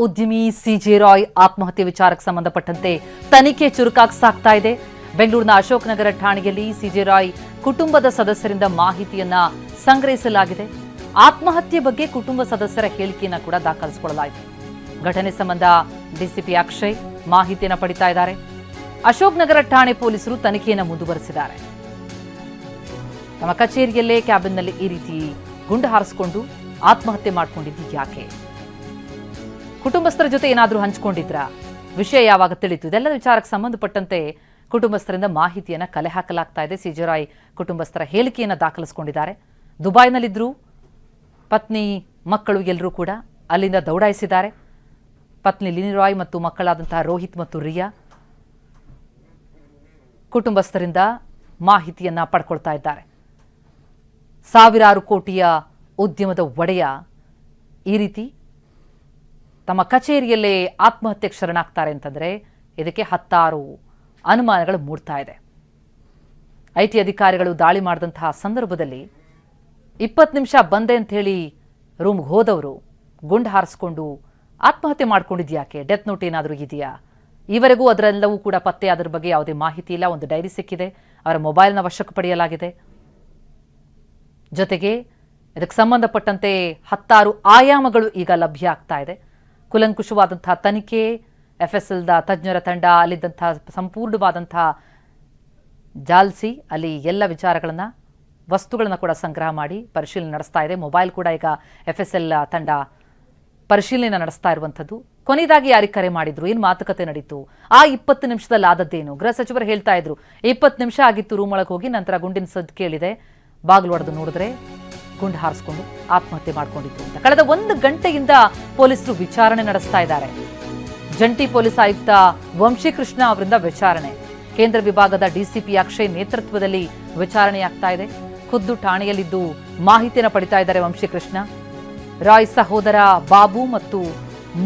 ಉದ್ಯಮಿ ಸಿಜೆ ರಾಯ್ ಆತ್ಮಹತ್ಯೆ ವಿಚಾರಕ್ಕೆ ಸಂಬಂಧಪಟ್ಟಂತೆ ತನಿಖೆ ಚುರುಕಾಗಿ ಸಾಗ್ತಾ ಇದೆ. ಬೆಂಗಳೂರಿನ ಅಶೋಕ್ ನಗರ ಠಾಣೆಯಲ್ಲಿ ಸಿಜೆ ರಾಯ್ ಕುಟುಂಬದ ಸದಸ್ಯರಿಂದ ಮಾಹಿತಿಯನ್ನ ಸಂಗ್ರಹಿಸಲಾಗಿದೆ. ಆತ್ಮಹತ್ಯೆ ಬಗ್ಗೆ ಕುಟುಂಬ ಸದಸ್ಯರ ಹೇಳಿಕೆಯನ್ನ ಕೂಡ ದಾಖಲಿಸಿಕೊಳ್ಳಲಾಯಿತು. ಘಟನೆ ಸಂಬಂಧ ಡಿಸಿಪಿ ಅಕ್ಷಯ್ ಮಾಹಿತಿಯನ್ನು ಪಡಿತಾ ಇದ್ದಾರೆ. ಅಶೋಕ್ ನಗರ ಠಾಣೆ ಪೊಲೀಸರು ತನಿಖೆಯನ್ನು ಮುಂದುವರೆಸಿದ್ದಾರೆ. ತಮ್ಮ ಕಚೇರಿಯಲ್ಲೇ ಕ್ಯಾಬಿನ್ನಲ್ಲಿ ಈ ರೀತಿ ಗುಂಡು ಹಾರಿಸಿಕೊಂಡು ಆತ್ಮಹತ್ಯೆ ಮಾಡಿಕೊಂಡಿದ್ದು ಯಾಕೆ? ಕುಟುಂಬಸ್ಥರ ಜೊತೆ ಏನಾದರೂ ಹಂಚಿಕೊಂಡಿದ್ರ? ವಿಷಯ ಯಾವಾಗ ತಿಳಿತು? ಇದೆಲ್ಲ ವಿಚಾರಕ್ಕೆ ಸಂಬಂಧಪಟ್ಟಂತೆ ಕುಟುಂಬಸ್ಥರಿಂದ ಮಾಹಿತಿಯನ್ನು ಕಲೆ ಹಾಕಲಾಗ್ತಾ ಇದೆ. ಸಿಜೆ ರಾಯ್ ಕುಟುಂಬಸ್ಥರ ಹೇಳಿಕೆಯನ್ನು ದಾಖಲಿಸಿಕೊಂಡಿದ್ದಾರೆ. ದುಬೈನಲ್ಲಿದ್ದರು, ಪತ್ನಿ ಮಕ್ಕಳು ಎಲ್ಲರೂ ಕೂಡ ಅಲ್ಲಿಂದ ದೌಡಾಯಿಸಿದ್ದಾರೆ. ಪತ್ನಿ ಲಿನಿ ರಾಯ್ ಮತ್ತು ಮಕ್ಕಳಾದಂತಹ ರೋಹಿತ್ ಮತ್ತು ರಿಯಾ ಕುಟುಂಬಸ್ಥರಿಂದ ಮಾಹಿತಿಯನ್ನ ಪಡ್ಕೊಳ್ತಾ ಇದ್ದಾರೆ. ಸಾವಿರಾರು ಕೋಟಿಯ ಉದ್ಯಮದ ಒಡೆಯ ಈ ರೀತಿ ತಮ್ಮ ಕಚೇರಿಯಲ್ಲೇ ಆತ್ಮಹತ್ಯೆಗೆ ಶರಣಾಗ್ತಾರೆ ಅಂತಂದ್ರೆ ಇದಕ್ಕೆ ಹತ್ತಾರು ಅನುಮಾನಗಳು ಮೂಡ್ತಾ ಇದೆ. ಐಟಿ ಅಧಿಕಾರಿಗಳು ದಾಳಿ ಮಾಡಿದಂತಹ ಸಂದರ್ಭದಲ್ಲಿ 20 ನಿಮಿಷ ಬಂದೆ ಅಂತ ಹೇಳಿ ರೂಮ್ಗೆ ಹೋದವರು ಗುಂಡು ಹಾರಿಸ್ಕೊಂಡು ಆತ್ಮಹತ್ಯೆ ಮಾಡ್ಕೊಂಡಿದ್ಯಾಕೆ? ಡೆತ್ ನೋಟ್ ಏನಾದರೂ ಇದೆಯಾ? ಈವರೆಗೂ ಅದರೆಲ್ಲವೂ ಕೂಡ ಪತ್ತೆ, ಅದರ ಬಗ್ಗೆ ಯಾವುದೇ ಮಾಹಿತಿ ಇಲ್ಲ. ಒಂದು ಡೈರಿ ಸಿಕ್ಕಿದೆ, ಅವರ ಮೊಬೈಲ್ನ ವಶಕ್ಕೆ ಪಡೆಯಲಾಗಿದೆ. ಜೊತೆಗೆ ಇದಕ್ಕೆ ಸಂಬಂಧಪಟ್ಟಂತೆ ಹತ್ತಾರು ಆಯಾಮಗಳು ಈಗ ಲಭ್ಯ ಆಗ್ತಾ ಇದೆ. ಕುಲಂಕುಷವಾದಂತಹ ತನಿಖೆ, FSLದ ತಜ್ಞರ ತಂಡ ಅಲ್ಲಿದ್ದಂತಹ ಸಂಪೂರ್ಣವಾದಂತಹ ಜಾಲಿಸಿ ಅಲ್ಲಿ ಎಲ್ಲ ವಿಚಾರಗಳನ್ನು, ವಸ್ತುಗಳನ್ನು ಕೂಡ ಸಂಗ್ರಹ ಮಾಡಿ ಪರಿಶೀಲನೆ ನಡೆಸ್ತಾ ಇದೆ. ಮೊಬೈಲ್ ಕೂಡ ಈಗ FSL ತಂಡ ಪರಿಶೀಲನೆ ನಡೆಸ್ತಾ ಇರುವಂಥದ್ದು. ಕೊನೆಯದಾಗಿ ಯಾರಿಗೆ ಕರೆ ಮಾಡಿದ್ರು, ಏನು ಮಾತುಕತೆ ನಡೀತು, ಆ 20 ನಿಮಿಷದಲ್ಲಿ ಆದದ್ದೇನು? ಗೃಹ ಸಚಿವರು ಹೇಳ್ತಾ ಇದ್ರು 20 ನಿಮಿಷ ಆಗಿತ್ತು ರೂಮ್ ಒಳಗೆ ಹೋಗಿ, ನಂತರ ಗುಂಡಿನ ಸದ್ದು ಕೇಳಿದೆ, ಬಾಗಿಲು ಹೊಡೆದು ನೋಡಿದ್ರೆ ಗುಂಡು ಹಾರಿಸ್ಕೊಂಡು ಆತ್ಮಹತ್ಯೆ ಮಾಡ್ಕೊಂಡಿತ್ತು ಅಂತ. ಕಳೆದ 1 ಗಂಟೆಯಿಂದ ಪೊಲೀಸರು ವಿಚಾರಣೆ ನಡೆಸ್ತಾ ಇದ್ದಾರೆ. ಜಂಟಿ ಪೊಲೀಸ್ ಆಯುಕ್ತ ವಂಶೀಕೃಷ್ಣ ಅವರಿಂದ ವಿಚಾರಣೆ, ಕೇಂದ್ರ ವಿಭಾಗದ ಡಿಸಿಪಿ ಅಕ್ಷಯ್ ನೇತೃತ್ವದಲ್ಲಿ ವಿಚಾರಣೆಯಾಗ್ತಾ ಇದೆ. ಖುದ್ದು ಠಾಣೆಯಲ್ಲಿದ್ದು ಮಾಹಿತಿಯನ್ನು ಪಡಿತಾ ಇದ್ದಾರೆ ವಂಶೀಕೃಷ್ಣ. ರಾಯ್ ಸಹೋದರ ಬಾಬು ಮತ್ತು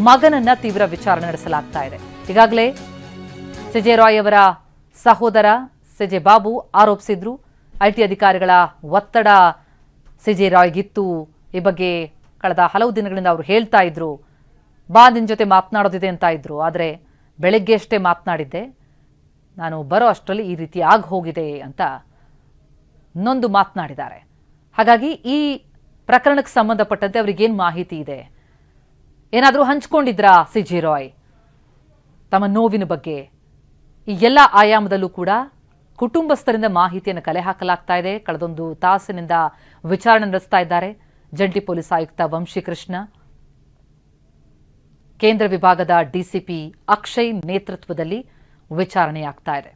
ಮಗನನ್ನ ತೀವ್ರ ವಿಚಾರಣೆ ನಡೆಸಲಾಗ್ತಾ ಇದೆ. ಈಗಾಗಲೇ ಸಿಜೆ ರಾಯ್ ಅವರ ಸಹೋದರ ಸಿಜೆ ಬಾಬು ಆರೋಪಿಸಿದ್ರು, ಐಟಿ ಅಧಿಕಾರಿಗಳ ಒತ್ತಡ ಸಿಜೆ ರಾಯ್ಗಿತ್ತು. ಈ ಬಗ್ಗೆ ಕಳೆದ ಹಲವು ದಿನಗಳಿಂದ ಅವರು ಹೇಳ್ತಾ ಇದ್ರು, ಬಾ ನಿನ್ನ ಜೊತೆ ಮಾತನಾಡೋದಿದೆ ಅಂತ ಇದ್ರು. ಆದರೆ ಬೆಳಗ್ಗೆ ಅಷ್ಟೇ ಮಾತನಾಡಿದ್ದೆ, ನಾನು ಬರೋ ಅಷ್ಟರಲ್ಲಿ ಈ ರೀತಿ ಆಗಿ ಹೋಗಿದೆ ಅಂತ ನೊಂದು ಮಾತನಾಡಿದ್ದಾರೆ. ಹಾಗಾಗಿ ಈ ಪ್ರಕರಣಕ್ಕೆ ಸಂಬಂಧಪಟ್ಟಂತೆ ಅವರಿಗೇನು ಮಾಹಿತಿ ಇದೆ? ಏನಾದರೂ ಹಂಚ್ಕೊಂಡಿದ್ರಾ ಸಿಜೆ ರಾಯ್ ತಮ್ಮ ನೋವಿನ ಬಗ್ಗೆ? ಈ ಎಲ್ಲ ಆಯಾಮದಲ್ಲೂ ಕೂಡ ಕುಟುಂಬಸ್ಥರಿಂದ ಮಾಹಿತಿಯನ್ನು ಕಲೆ ಹಾಕಲಾಗ್ತಾ ಇದೆ. ಕಳೆದೊಂದು ತಾಸಿನಿಂದ ವಿಚಾರಣೆ ನಡೆಸ್ತಾ ಇದ್ದಾರೆ ಜಂಟಿ ಪೊಲೀಸ್ ಆಯುಕ್ತ ವಂಶೀಕೃಷ್ಣ. ಕೇಂದ್ರ ವಿಭಾಗದ ಡಿಸಿಪಿ ಅಕ್ಷಯ್ ನೇತೃತ್ವದಲ್ಲಿ ವಿಚಾರಣೆಯಾಗ್ತಾ ಇದೆ.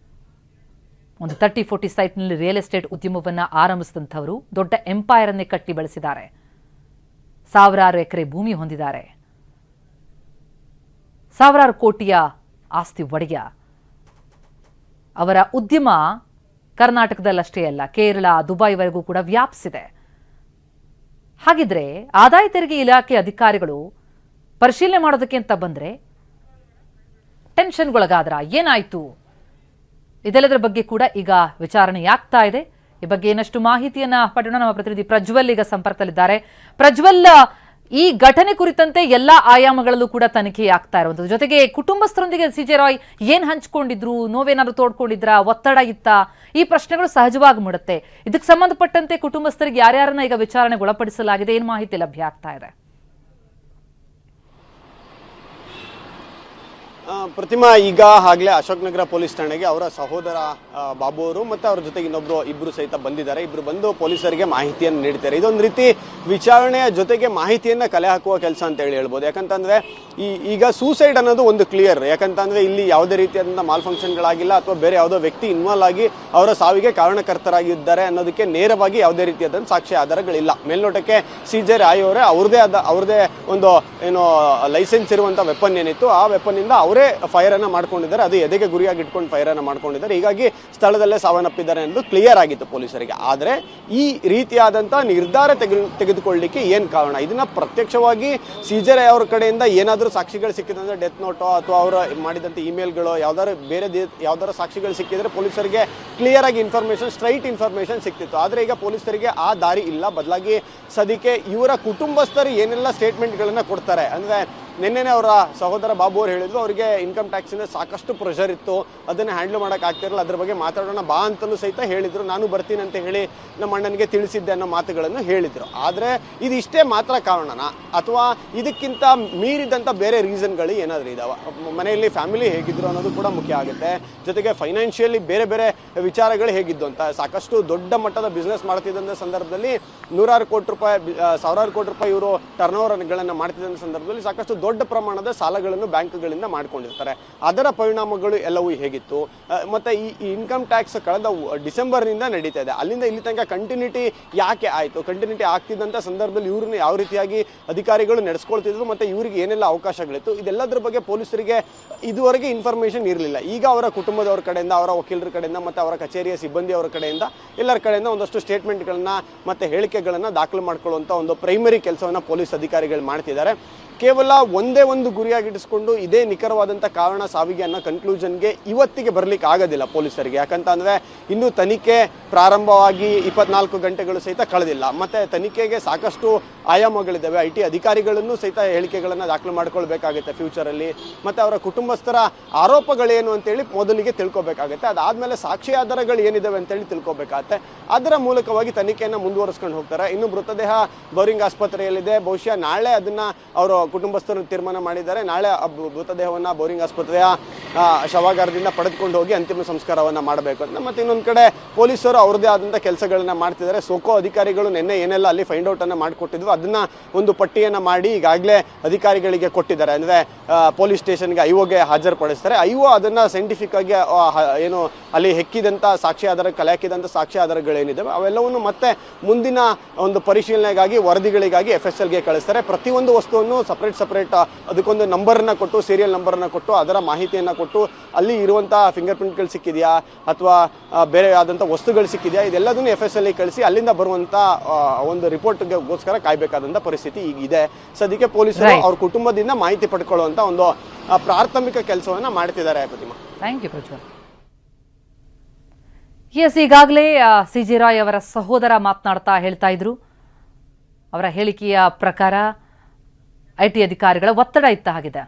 ಒಂದು 30-40 ಸೈಟ್ನಲ್ಲಿ ರಿಯಲ್ ಎಸ್ಟೇಟ್ ಉದ್ಯಮವನ್ನು ಆರಂಭಿಸಿದಂಥವರು ದೊಡ್ಡ ಎಂಪೈರ್ ಅನ್ನೇ ಕಟ್ಟಿ ಬೆಳೆಸಿದ್ದಾರೆ. ಸಾವಿರಾರು ಎಕರೆ ಭೂಮಿ ಹೊಂದಿದ್ದಾರೆ. ಸಾವಿರಾರು ಕೋಟಿಯ ಆಸ್ತಿ ಒಡೆಯ. ಅವರ ಉದ್ಯಮ ಕರ್ನಾಟಕದಲ್ಲಷ್ಟೇ ಅಲ್ಲ, ಕೇರಳ, ದುಬೈವರೆಗೂ ಕೂಡ ವ್ಯಾಪಿಸಿದೆ. ಹಾಗಿದ್ರೆ ಆದಾಯ ತೆರಿಗೆ ಇಲಾಖೆ ಅಧಿಕಾರಿಗಳು ಪರಿಶೀಲನೆ ಮಾಡೋದಕ್ಕೆ ಅಂತ ಬಂದ್ರೆ ಟೆನ್ಷನ್ಗೊಳಗಾದ್ರ? ಏನಾಯ್ತು? ಇದೆಲ್ಲದರ ಬಗ್ಗೆ ಕೂಡ ಈಗ ವಿಚಾರಣೆಯಾಗ್ತಾ ಇದೆ. ಈ ಬಗ್ಗೆ ಇನ್ನಷ್ಟು ಮಾಹಿತಿಯನ್ನ ಪಡೆಯೋಣ. ನಮ್ಮ ಪ್ರತಿನಿಧಿ ಪ್ರಜ್ವಲ್ ಈಗ ಸಂಪರ್ಕದಲ್ಲಿದ್ದಾರೆ. ಪ್ರಜ್ವಲ್, ಈ ಘಟನೆ ಕುರಿತಂತೆ ಎಲ್ಲಾ ಆಯಾಮಗಳಲ್ಲೂ ಕೂಡ ತನಿಖೆ ಆಗ್ತಾ ಇರುವಂತದ್ದು, ಜೊತೆಗೆ ಕುಟುಂಬಸ್ಥರೊಂದಿಗೆ ಸಿಜೆ ರಾಯ್ ಏನ್ ಹಂಚ್ಕೊಂಡಿದ್ರು, ನೋವೇನಾದ್ರು ತೋಡ್ಕೊಂಡಿದ್ರ, ಒತ್ತಡ ಇತ್ತ, ಈ ಪ್ರಶ್ನೆಗಳು ಸಹಜವಾಗಿ ಮೂಡುತ್ತೆ. ಇದಕ್ಕೆ ಸಂಬಂಧಪಟ್ಟಂತೆ ಕುಟುಂಬಸ್ಥರಿಗೆ ಯಾರ್ಯಾರನ್ನ ಈಗ ವಿಚಾರಣೆಗೆ ಒಳಪಡಿಸಲಾಗಿದೆ, ಏನ್ ಮಾಹಿತಿ ಲಭ್ಯ ಆಗ್ತಾ ಇದೆ? ಪ್ರತಿಮಾ, ಈಗ ಆಗ್ಲೇ ಅಶೋಕ್ ನಗರ ಪೊಲೀಸ್ ಠಾಣೆಗೆ ಅವರ ಸಹೋದರ ಬಾಬು ಅವರು ಮತ್ತು ಅವ್ರ ಜೊತೆಗೆ ಇಬ್ಬರು ಸಹಿತ ಬಂದಿದ್ದಾರೆ. ಇಬ್ಬರು ಬಂದು ಪೊಲೀಸರಿಗೆ ಮಾಹಿತಿಯನ್ನು ನೀಡ್ತಾರೆ. ಇದೊಂದು ರೀತಿ ವಿಚಾರಣೆಯ ಜೊತೆಗೆ ಮಾಹಿತಿಯನ್ನು ಕಲೆ ಹಾಕುವ ಕೆಲಸ ಅಂತ ಹೇಳ್ಬೋದು. ಯಾಕಂತಂದ್ರೆ ಈಗ ಸೂಸೈಡ್ ಅನ್ನೋದು ಒಂದು ಕ್ಲಿಯರ್. ಯಾಕಂತಂದ್ರೆ ಇಲ್ಲಿ ಯಾವುದೇ ರೀತಿಯಾದಂಥ ಮಾಲ್ ಫಂಕ್ಷನ್ಗಳಾಗಿಲ್ಲ ಅಥವಾ ಬೇರೆ ಯಾವುದೋ ವ್ಯಕ್ತಿ ಇನ್ವಾಲ್ವ್ ಆಗಿ ಅವರ ಸಾವಿಗೆ ಕಾರಣಕರ್ತರಾಗಿದ್ದಾರೆ ಅನ್ನೋದಕ್ಕೆ ನೇರವಾಗಿ ಯಾವುದೇ ರೀತಿಯಾದಂಥ ಸಾಕ್ಷ್ಯ ಆಧಾರಗಳಿಲ್ಲ. ಮೇಲ್ನೋಟಕ್ಕೆ ಸಿಜೆ ರಾಯ್ ಅವರೇ ಅವ್ರದೇ ಒಂದು ಏನೋ ಲೈಸೆನ್ಸ್ ಇರುವಂಥ ವೆಪನ್ ಏನಿತ್ತು, ಆ ವೆಪನ್ನಿಂದ ಅವರೇ ಫೈರ್ ಅನ್ನ ಮಾಡ್ಕೊಂಡಿದ್ದಾರೆ. ಅದು ಎದೆಗೆ ಗುರಿಯಾಗಿ ಇಟ್ಕೊಂಡು ಫೈರ್ ಅನ್ನ ಮಾಡ್ಕೊಂಡಿದ್ದಾರೆ. ಹೀಗಾಗಿ ಸ್ಥಳದಲ್ಲೇ ಸಾವನ್ನಪ್ಪಿದ್ದಾರೆ ಎಂದು ಕ್ಲಿಯರ್ ಆಗಿತ್ತು ಪೊಲೀಸರಿಗೆ. ಆದರೆ ಈ ರೀತಿಯಾದಂತಹ ನಿರ್ಧಾರ ತೆಗೆದುಕೊಳ್ಳಲಿಕ್ಕೆ ಏನ್ ಕಾರಣ? ಇದನ್ನ ಪ್ರತ್ಯಕ್ಷವಾಗಿ ಸಿಜೆ ರಾಯ್ ಅವ್ರ ಕಡೆಯಿಂದ ಏನಾದರೂ ಸಾಕ್ಷಿಗಳು ಸಿಕ್ಕಿದ್ರೆ, ಡೆತ್ ನೋಟೋ ಅಥವಾ ಅವರು ಮಾಡಿದಂಥ ಇಮೇಲ್ಗಳು ಯಾವ್ದಾರು ಸಾಕ್ಷಿಗಳು ಸಿಕ್ಕಿದ್ರೆ ಪೊಲೀಸರಿಗೆ ಕ್ಲಿಯರ್ ಆಗಿ ಸ್ಟ್ರೈಟ್ ಇನ್ಫಾರ್ಮೇಶನ್ ಸಿಕ್ತಿತ್ತು. ಆದರೆ ಈಗ ಪೊಲೀಸರಿಗೆ ಆ ದಾರಿ ಇಲ್ಲ. ಬದಲಾಗಿ ಸದ್ಯಕ್ಕೆ ಇವರ ಕುಟುಂಬಸ್ಥರು ಏನೆಲ್ಲ ಸ್ಟೇಟ್ಮೆಂಟ್ಗಳನ್ನ ಕೊಡ್ತಾರೆ ಅಂದ್ರೆ ನಿನ್ನೆನೇ ಅವರ ಸಹೋದರ ಬಾಬು ಅವರು ಹೇಳಿದ್ರು ಅವರಿಗೆ ಇನ್ಕಮ್ ಟ್ಯಾಕ್ಸಿಂದ ಸಾಕಷ್ಟು ಪ್ರೆಷರ್ ಇತ್ತು, ಅದನ್ನು ಹ್ಯಾಂಡಲ್ ಮಾಡೋಕೆ ಆಗ್ತಿರಲಿಲ್ಲ, ಅದ್ರ ಬಗ್ಗೆ ಮಾತಾಡೋಣ ಬಾ ಅಂತಲೂ ಸಹಿತ ಹೇಳಿದರು. ನಾನು ಬರ್ತೀನಿ ಅಂತ ಹೇಳಿ ನಮ್ಮ ಅಣ್ಣನಿಗೆ ತಿಳಿಸಿದ್ದೆ ಅನ್ನೋ ಮಾತುಗಳನ್ನು ಹೇಳಿದರು. ಆದರೆ ಇದು ಇಷ್ಟೇ ಮಾತ್ರ ಕಾರಣನಾ ಅಥವಾ ಇದಕ್ಕಿಂತ ಮೀರಿದಂಥ ಬೇರೆ ರೀಸನ್ಗಳು ಏನಾದರೂ ಇದಾವೆ? ಮನೆಯಲ್ಲಿ ಫ್ಯಾಮಿಲಿ ಹೇಗಿದ್ರು ಅನ್ನೋದು ಕೂಡ ಮುಖ್ಯ ಆಗುತ್ತೆ. ಜೊತೆಗೆ ಫೈನಾನ್ಷಿಯಲಿ ಬೇರೆ ಬೇರೆ ವಿಚಾರಗಳು ಹೇಗಿದ್ದು ಅಂತ, ಸಾಕಷ್ಟು ದೊಡ್ಡ ಮಟ್ಟದ ಬಿಸ್ನೆಸ್ ಮಾಡ್ತಿದ್ದಂಥ ಸಂದರ್ಭದಲ್ಲಿ ನೂರಾರು ಕೋಟಿ ರೂಪಾಯಿ ಸಾವಿರಾರು ಕೋಟಿ ರೂಪಾಯಿ ಇವರು ಟರ್ನ್ ಓವರ್ಗಳನ್ನು ಮಾಡ್ತಿದ್ದಂಥ ಸಂದರ್ಭದಲ್ಲಿ ಸಾಕಷ್ಟು ದೊಡ್ಡ ಪ್ರಮಾಣದ ಸಾಲಗಳನ್ನು ಬ್ಯಾಂಕ್ಗಳಿಂದ ಮಾಡ್ಕೊಂಡಿರ್ತಾರೆ. ಅದರ ಪರಿಣಾಮಗಳು ಎಲ್ಲವೂ ಹೇಗಿತ್ತು? ಮತ್ತು ಈ ಇನ್ಕಮ್ ಟ್ಯಾಕ್ಸ್ ಕಳೆದ ಡಿಸೆಂಬರ್ನಿಂದ ನಡೀತಾ ಇದೆ, ಅಲ್ಲಿಂದ ಇಲ್ಲಿ ತನಕ ಕಂಟಿನ್ಯೂಟಿ ಯಾಕೆ ಆಯಿತು? ಕಂಟಿನ್ಯೂಟಿ ಆಗ್ತಿದ್ದಂಥ ಸಂದರ್ಭದಲ್ಲಿ ಇವ್ರನ್ನ ಯಾವ ರೀತಿಯಾಗಿ ಅಧಿಕಾರಿಗಳು ನಡೆಸ್ಕೊಳ್ತಿದ್ರು ಮತ್ತು ಇವರಿಗೆ ಏನೆಲ್ಲ ಅವಕಾಶಗಳಿತ್ತು, ಇದೆಲ್ಲದರ ಬಗ್ಗೆ ಪೊಲೀಸರಿಗೆ ಇದುವರೆಗೆ ಇನ್ಫಾರ್ಮೇಷನ್ ಇರಲಿಲ್ಲ. ಈಗ ಅವರ ಕುಟುಂಬದವ್ರ ಕಡೆಯಿಂದ, ಅವರ ವಕೀಲರ ಕಡೆಯಿಂದ ಮತ್ತು ಅವರ ಕಚೇರಿಯ ಸಿಬ್ಬಂದಿಯವರ ಕಡೆಯಿಂದ, ಎಲ್ಲರ ಕಡೆಯಿಂದ ಒಂದಷ್ಟು ಸ್ಟೇಟ್ಮೆಂಟ್ಗಳನ್ನು ಮತ್ತು ಹೇಳಿಕೆಗಳನ್ನು ದಾಖಲು ಮಾಡ್ಕೊಳ್ಳುವಂಥ ಒಂದು ಪ್ರೈಮರಿ ಕೆಲಸವನ್ನು ಪೊಲೀಸ್ ಅಧಿಕಾರಿಗಳು ಮಾಡ್ತಿದ್ದಾರೆ. ಕೇವಲ ಒಂದೇ ಒಂದು ಗುರಿಯಾಗಿಡಿಸ್ಕೊಂಡು ಇದೇ ನಿಖರವಾದಂಥ ಕಾರಣ ಸಾವಿಗೆ ಅನ್ನೋ ಕನ್ಕ್ಲೂಷನ್ಗೆ ಇವತ್ತಿಗೆ ಬರಲಿಕ್ಕೆ ಆಗೋದಿಲ್ಲ ಪೊಲೀಸರಿಗೆ. ಯಾಕಂತಂದರೆ ಇನ್ನೂ ತನಿಖೆ ಪ್ರಾರಂಭವಾಗಿ 24 ಗಂಟೆಗಳು ಸಹಿತ ಕಳೆದಿಲ್ಲ, ಮತ್ತು ತನಿಖೆಗೆ ಸಾಕಷ್ಟು ಆಯಾಮಗಳಿದ್ದಾವೆ. IT ಅಧಿಕಾರಿಗಳನ್ನು ಸಹಿತ ಹೇಳಿಕೆಗಳನ್ನು ದಾಖಲು ಮಾಡ್ಕೊಳ್ಬೇಕಾಗುತ್ತೆ ಫ್ಯೂಚರಲ್ಲಿ, ಮತ್ತು ಅವರ ಕುಟುಂಬಸ್ಥರ ಆರೋಪಗಳೇನು ಅಂತೇಳಿ ಮೊದಲಿಗೆ ತಿಳ್ಕೊಬೇಕಾಗುತ್ತೆ. ಅದಾದಮೇಲೆ ಸಾಕ್ಷಿ ಆಧಾರಗಳು ಏನಿದ್ದಾವೆ ಅಂತೇಳಿ ತಿಳ್ಕೊಬೇಕಾಗತ್ತೆ. ಅದರ ಮೂಲಕವಾಗಿ ತನಿಖೆಯನ್ನು ಮುಂದುವರಿಸ್ಕೊಂಡು ಹೋಗ್ತಾರೆ. ಇನ್ನು ಮೃತದೇಹ ಬೋರಿಂಗ್ ಆಸ್ಪತ್ರೆಯಲ್ಲಿದೆ, ಬಹುಶಃ ನಾಳೆ ಅದನ್ನು ಅವರು ಕುಟುಂಬಸ್ಥರು ತೀರ್ಮಾನ ಮಾಡಿದ್ದಾರೆ. ನಾಳೆ ಮೃತದೇಹವನ್ನು ಬೋರಿಂಗ್ ಆಸ್ಪತ್ರೆಯ ಶವಾಗಾರದಿಂದ ಪಡೆದುಕೊಂಡು ಹೋಗಿ ಅಂತಿಮ ಸಂಸ್ಕಾರವನ್ನು ಮಾಡಬೇಕು ಅಂತ. ಮತ್ತು ಇನ್ನೊಂದು ಕಡೆ ಪೊಲೀಸರು ಅವ್ರದ್ದೇ ಆದಂಥ ಕೆಲಸಗಳನ್ನ ಮಾಡ್ತಿದ್ದಾರೆ. ಸೋಕೋ ಅಧಿಕಾರಿಗಳು ನಿನ್ನೆ ಏನೆಲ್ಲ ಅಲ್ಲಿ ಫೈಂಡ್ ಔಟನ್ನು ಮಾಡಿಕೊಟ್ಟಿದ್ರು ಅದನ್ನು ಒಂದು ಪಟ್ಟಿಯನ್ನು ಮಾಡಿ ಈಗಾಗಲೇ ಅಧಿಕಾರಿಗಳಿಗೆ ಕೊಟ್ಟಿದ್ದಾರೆ. ಅಂದರೆ ಪೊಲೀಸ್ ಸ್ಟೇಷನ್ಗೆ IOಗೆ ಹಾಜರುಪಡಿಸ್ತಾರೆ. IO ಅದನ್ನು ಸೈಂಟಿಫಿಕ್ ಆಗಿ ಏನು ಅಲ್ಲಿ ಹೆಕ್ಕಿದಂಥ ಸಾಕ್ಷಿ ಆಧಾರ, ಕಲೆ ಹಾಕಿದಂಥ ಸಾಕ್ಷಿ ಆಧಾರಗಳೇನಿದ್ದಾವೆ ಅವೆಲ್ಲವನ್ನು ಮತ್ತೆ ಮುಂದಿನ ಒಂದು ಪರಿಶೀಲನೆಗಾಗಿ ವರದಿಗಳಿಗಾಗಿ FSLಗೆ ಕಳಿಸ್ತಾರೆ. ಪ್ರತಿಯೊಂದು ವಸ್ತುವನ್ನು ಸಪ್ರೇಟ್ ಅದಕ್ಕೊಂದು ನಂಬರನ್ನು ಕೊಟ್ಟು, ಸೀರಿಯಲ್ ನಂಬರನ್ನು ಕೊಟ್ಟು, ಅದರ ಮಾಹಿತಿಯನ್ನು ಕೊಟ್ಟು, ಅಲ್ಲಿ ಇರುವಂಥ ಫಿಂಗರ್ ಪ್ರಿಂಟ್ಗಳು ಸಿಕ್ಕಿದೆಯಾ ಅಥವಾ ಬೇರೆ ಆದಂಥ ವಸ್ತುಗಳು ಸಿಕ್ಕಿದೆಯಾ ಇದೆಲ್ಲದನ್ನು FSLಗೆ ಕಳಿಸಿ ಅಲ್ಲಿಂದ ಬರುವಂಥ ಒಂದು ರಿಪೋರ್ಟ್ಗೋಸ್ಕರ ಕಾಯಬೇಕಾದಂಥ ಪರಿಸ್ಥಿತಿ ಈಗಿದೆ. ಸದ್ಯಕ್ಕೆ ಪೊಲೀಸರು ಅವ್ರ ಕುಟುಂಬದಿಂದ ಮಾಹಿತಿ ಪಡ್ಕೊಳ್ಳುವಂಥ ಒಂದು ಪ್ರಾಥಮಿಕ ಕೆಲಸವನ್ನು ಮಾಡ್ತಿದ್ದಾರೆ. ಪ್ರತಿಮಾ, ಥ್ಯಾಂಕ್ ಯು ಪ್ರಜ್ವಲ್. ಎಸ್, ಈಗಾಗಲೇ CG ರಾಯ್ ಅವರ ಸಹೋದರ ಮಾತನಾಡ್ತಾ ಹೇಳ್ತಾ ಇದ್ರು, ಅವರ ಹೇಳಿಕೆಯ ಪ್ರಕಾರ IT ಅಧಿಕಾರಿಗಳ ಒತ್ತಡ ಇತ್ತ ಹಾಗಿದೆ.